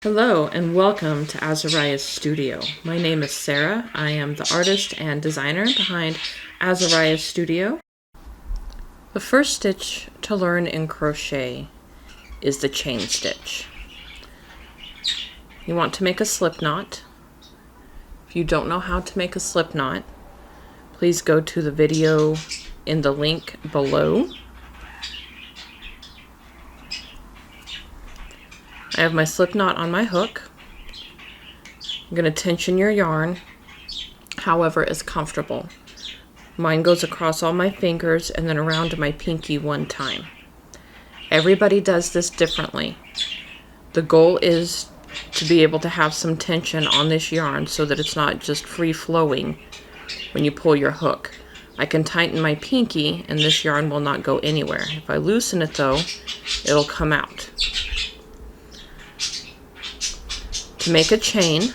Hello and welcome to Azariah's Studio. My name is Sarah. I am the artist and designer behind Azariah's Studio. The first stitch to learn in crochet is the chain stitch. You want to make a slip knot. If you don't know how to make a slip knot, please go to the video in the link below. I have my slip knot on my hook. I'm going to tension your yarn however is comfortable. Mine goes across all my fingers and then around my pinky one time. Everybody does this differently. The goal is to be able to have some tension on this yarn so that it's not just free flowing when you pull your hook. I can tighten my pinky and this yarn will not go anywhere. If I loosen it though, it'll come out. To make a chain,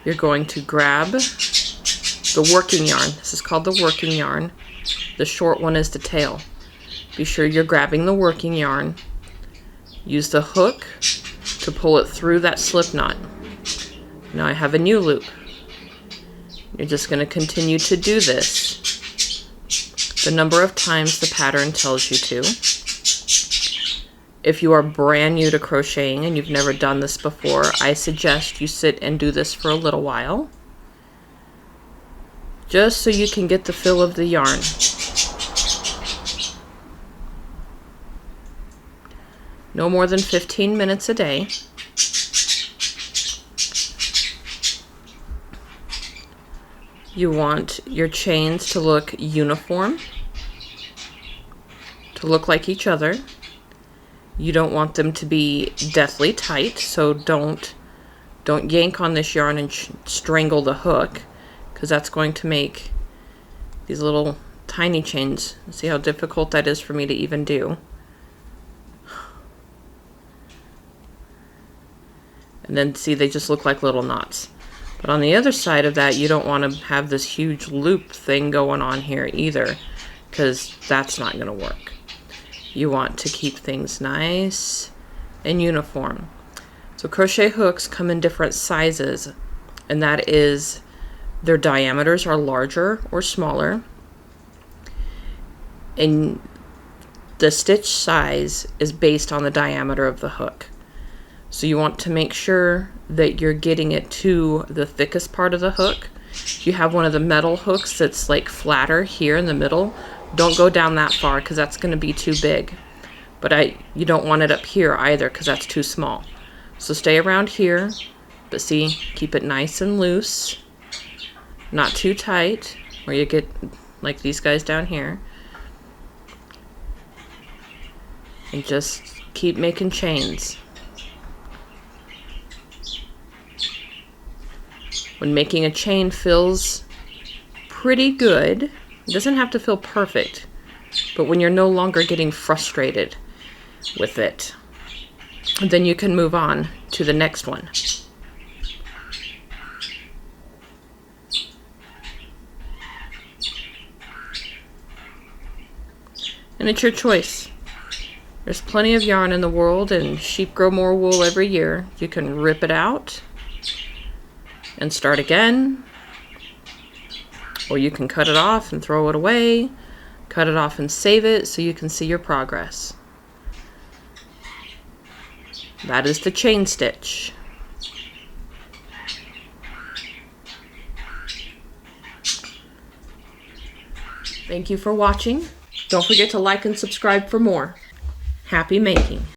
you're going to grab the working yarn. This is called the working yarn. The short one is the tail. Be sure you're grabbing the working yarn. Use the hook to pull it through that slip knot. Now I have a new loop. You're just going to continue to do this the number of times the pattern tells you to. If you are brand new to crocheting and you've never done this before, I suggest you sit and do this for a little while, just so you can get the feel of the yarn. No more than 15 minutes a day. You want your chains to look uniform, to look like each other. You don't want them to be deathly tight, so don't yank on this yarn and strangle the hook, because that's going to make these little tiny chains. See how difficult that is for me to even do. And then see, they just look like little knots. But on the other side of that, you don't want to have this huge loop thing going on here either, because that's not going to work. You want to keep things nice and uniform. So crochet hooks come in different sizes, and that is their diameters are larger or smaller, and the stitch size is based on the diameter of the hook. So you want to make sure that you're getting it to the thickest part of the hook. If you have one of the metal hooks that's like flatter here in the middle, don't go down that far because that's going to be too big. But you don't want it up here either because that's too small. So stay around here, but see, keep it nice and loose, not too tight, or you get like these guys down here. And just keep making chains. When making a chain feels pretty good, it doesn't have to feel perfect, but when you're no longer getting frustrated with it, then you can move on to the next one. And it's your choice. There's plenty of yarn in the world, and sheep grow more wool every year. You can rip it out and start again, or you can cut it off and throw it away, cut it off and save it so you can see your progress. That is the chain stitch. Thank you for watching. Don't forget to like and subscribe for more. Happy making!